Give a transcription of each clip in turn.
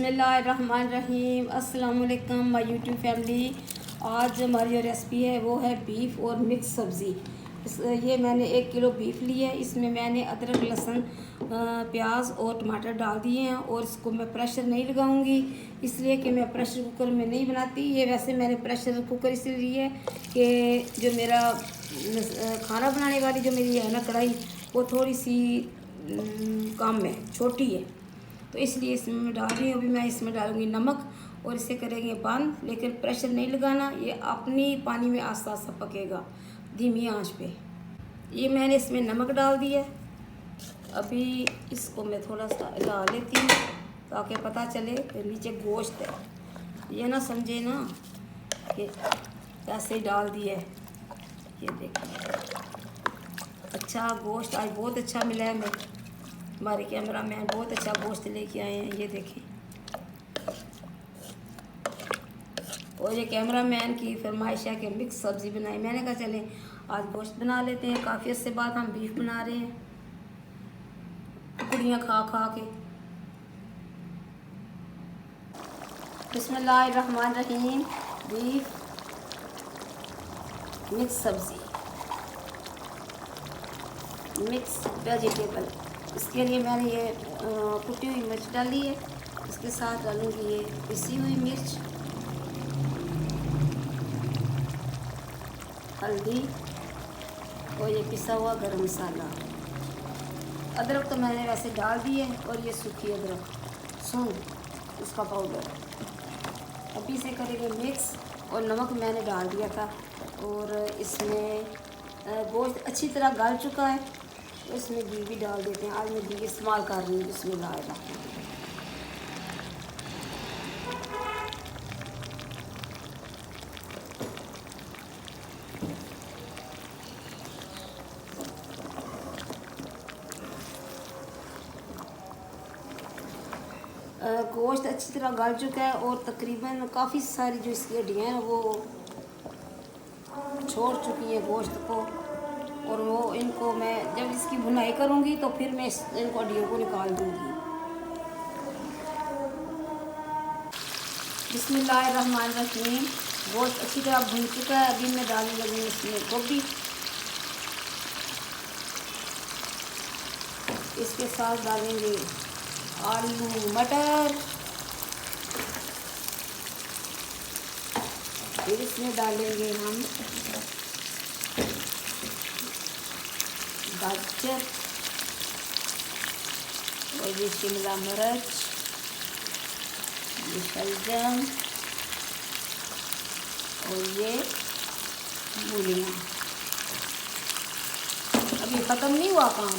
बिस्मिल्लाहिर्रहमानिर्रहीम। अस्सलाम वालेकुम माय यूट्यूब फैमिली। आज हमारी जो रेसिपी है वो है बीफ और मिक्स सब्ज़ी। ये मैंने 1 किलो बीफ ली है। इसमें मैंने अदरक लहसुन प्याज और टमाटर डाल दिए हैं और इसको मैं प्रेशर नहीं लगाऊंगी, इसलिए कि मैं प्रेशर कुकर में नहीं बनाती। ये वैसे मैंने प्रेशर कुकर इसलिए लिया है कि जो मेरा खाना बनाने वाली जो मेरी है ना कढ़ाई, वो थोड़ी सी कम है, छोटी है, तो इसलिए इसमें मैं डाल रही हूँ। अभी मैं इसमें डालूंगी नमक और इसे करेंगे बंद, लेकिन प्रेशर नहीं लगाना, ये अपनी पानी में आस्ता आस्ता पकेगा धीमी आंच पे। ये मैंने इसमें नमक डाल दिया। अभी इसको मैं थोड़ा सा हिला लेती हूँ ताकि पता चले कि नीचे गोश्त है, ये ना समझे ना कि ऐसे ही डाल दिया है। ये देखिए, अच्छा गोश्त आज बहुत अच्छा मिला है। हमारे कैमरा मैन बहुत अच्छा गोश्त लेके आए हैं, ये देखें। और ये कैमरा मैन की फरमाइश है कि मिक्स सब्ज़ी बनाई। मैंने कहा चलें आज गोश्त बना लेते हैं, काफ़ी अर्से बाद हम बीफ बना रहे हैं टुकड़ियाँ खा खा के। बिस्मिल्लाहिर्रहमानिर्रहीम। बीफ मिक्स सब्ज़ी, मिक्स वेजिटेबल। इसके लिए मैंने ये कुटी हुई मिर्च डाली है, इसके साथ डालूंगी ये पिसी हुई मिर्च, हल्दी और ये पिसा हुआ गरम मसाला। अदरक तो मैंने वैसे डाल दी है और ये सूखी अदरक, सूंढ उसका पाउडर। अभी इसे करेंगे मिक्स और नमक मैंने डाल दिया था। और इसमें गोश्त अच्छी तरह गल चुका है, तो इसमें घी भी डाल देते हैं। आज मैं घी इस्तेमाल कर रही हूँ। बिस्मिल्लाह। गोश्त अच्छी तरह गल चुका है और तकरीबन काफ़ी सारी जो इसकी हड्डियाँ हैं वो छोड़ चुकी है गोश्त को। और वो इनको मैं जब इसकी भुनाई करूँगी तो फिर मैं इनको हड्डियों को निकाल दूँगी। बिस्मिल्लाहिर्रहमानिर्रहीम। गोश्त अच्छी तरह भुन चुका है। अभी मैं डालने लगी इसमें गोभी, इसके साथ डालेंगे आलू मटर, फिर इसमें डालेंगे हम गाजर और ये शिमला मिर्च, ये शलजम और ये मूलियाँ। अभी ख़त्म नहीं हुआ काम।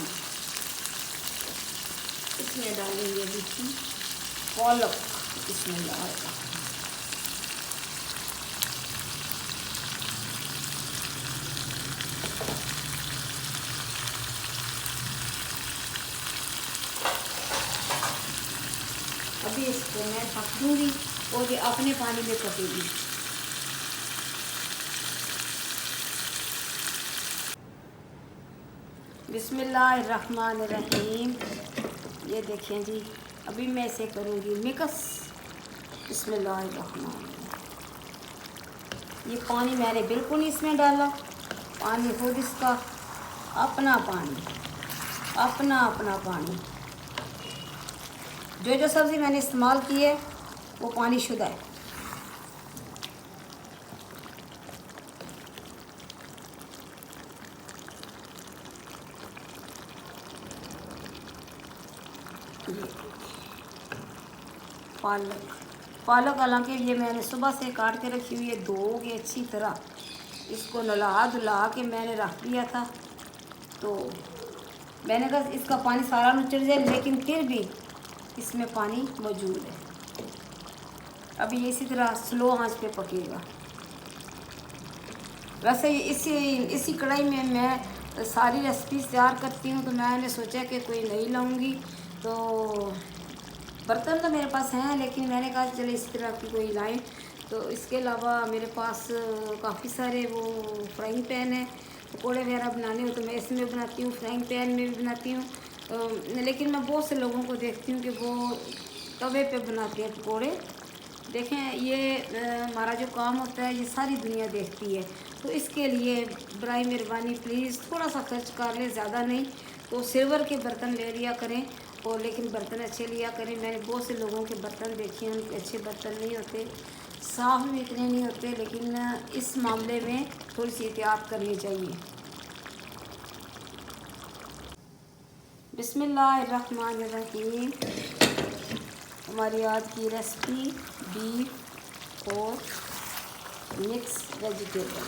इसमें डालेंगे अभी पालक। इसमें डालेंगे अभी इसको मैं ढक दूँगी और ये अपने पानी में पकेगी। बिस्मिल्लाहिर्रहमानिर्रहीम। ये देखें जी, अभी मैं इसे करूँगी मिक्स। बिस्मिल्लाहिर्रहमानिर्रहीम। ये पानी मैंने बिल्कुल नहीं इसमें डाला, पानी खुद इसका अपना पानी, अपना अपना पानी। जो जो सब्ज़ी मैंने इस्तेमाल की है वो पानी शुद्ध है। पालक हालांकि ये मैंने सुबह से काट के रखी हुई है, धोके अच्छी तरह इसको नला धुला के मैंने रख दिया था। तो मैंने कहा इसका पानी सारा निचड़ जाए, लेकिन फिर भी इसमें पानी मौजूद है। अभी ये इसी तरह स्लो आंच पे पकेगा। वैसे इसी कढ़ाई में मैं सारी रेसिपीज तैयार करती हूँ, तो मैंने सोचा कि कोई नहीं लाऊंगी। तो बर्तन तो मेरे पास हैं, लेकिन मैंने कहा चले इसी तरह की कोई लाएं। तो इसके अलावा मेरे पास काफ़ी सारे वो फ्राइंग पैन है, पकौड़े वगैरह बनाने हो तो मैं इसमें बनाती हूँ, फ्राइंग पैन में भी बनाती हूँ। लेकिन मैं बहुत से लोगों को देखती हूँ कि वो तवे पे बनाते हैं पकौड़े। देखें ये हमारा जो काम होता है ये सारी दुनिया देखती है, तो इसके लिए बराए मेहरबानी प्लीज़ थोड़ा सा खर्च कर लें, ज़्यादा नहीं। तो सिल्वर के बर्तन ले लिया करें, और लेकिन बर्तन अच्छे लिया करें। मैंने बहुत से लोगों के बर्तन देखे हैं, उनके अच्छे बर्तन नहीं होते, साफ़ भी इतने नहीं होते, लेकिन इस मामले में थोड़ी सी एहतियात करनी चाहिए। बिस्मिल्लाहिर्रहमानिर्रहीम। हमारी आज की रेसिपी बीफ और मिक्स वेजिटेबल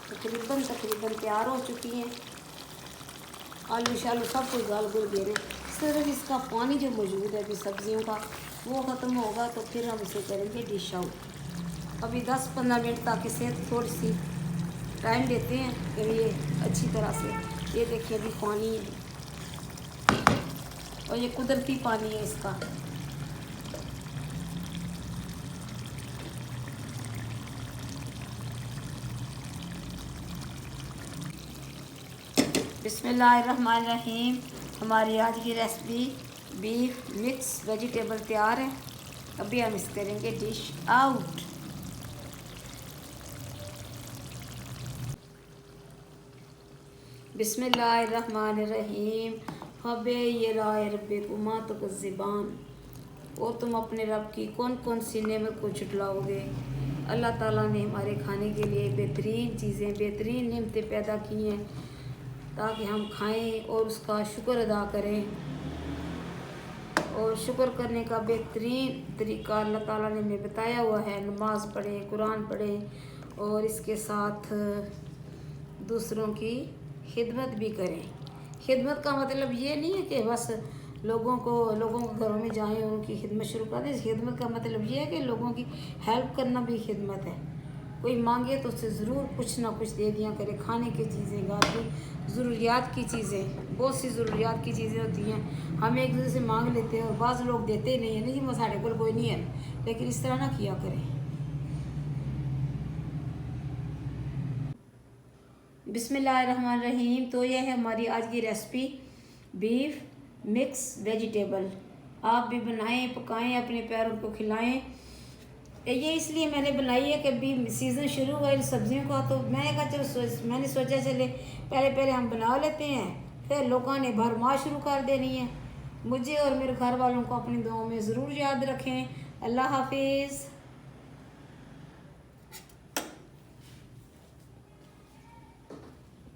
तकरीबन तैयार हो चुकी हैं। आलू शालू सब कुछ गाल गुल दे रहे, सिर्फ इसका पानी जो मौजूद है अभी सब्जियों का वो ख़त्म होगा तो फिर हम इसे करेंगे डिश आउट। अभी 10-15 मिनट तक इसे थोड़ी सी टाइम देते हैं कि ये अच्छी तरह से, ये देखिए अभी पानी है और ये कुदरती पानी है इसका। बिस्मिल्लाहिर्रहमानिर्रहीम। हमारी आज की रेसिपी बीफ मिक्स वेजिटेबल तैयार है। अभी हम इस करेंगे डिश आउट। बिस्मिल्लाहिर्रहमानिर्रहीम। हबे ये राय रब्बिकुमा तुकज़्ज़िबान। और तुम अपने रब की कौन कौन सी नेमत को छुटलाओगे। अल्लाह ताला ने हमारे खाने के लिए बेहतरीन चीज़ें, बेहतरीन नेमतें पैदा की हैं ताकि हम खाएं और उसका शुक्र अदा करें। और शुक्र करने का बेहतरीन तरीका अल्लाह ताला ने हमें बताया हुआ है, नमाज़ पढ़ें, कुरान पढ़ें और इसके साथ दूसरों की खिदमत भी करें। खिदमत का मतलब ये नहीं है कि बस लोगों के घरों में जाएं और उनकी खिदमत शुरू कर दें। खिदमत का मतलब ये है कि लोगों की हेल्प करना भी खिदमत है। कोई मांगे तो उससे ज़रूर कुछ ना कुछ दे दिया करें। खाने की चीज़ें, घर की ज़रूरियात की चीज़ें, बहुत सी ज़रूरियात की चीज़ें होती हैं, हम एक दूसरे से मांग लेते हैं और बाज़ लोग देते ही नहीं है, नहीं साढ़े को कोई नहीं है, लेकिन इस तरह ना किया करें। बिस्मिल्लाहिर्रहमानिर्रहीम। तो यह है हमारी आज की रेसिपी बीफ मिक्स वेजिटेबल। आप भी बनाएं, पकाएं, अपने प्यारों को खिलाएं। ये इसलिए मैंने बनाई है कि अभी सीज़न शुरू हुआ इन सब्जियों का, तो मैंने कहा चलो मैंने सोचा चले पहले हम बना लेते हैं, फिर लोगों ने भरमार शुरू कर देनी है। मुझे और मेरे घर वालों को अपनी दुआओं में ज़रूर याद रखें। अल्लाह हाफिज़।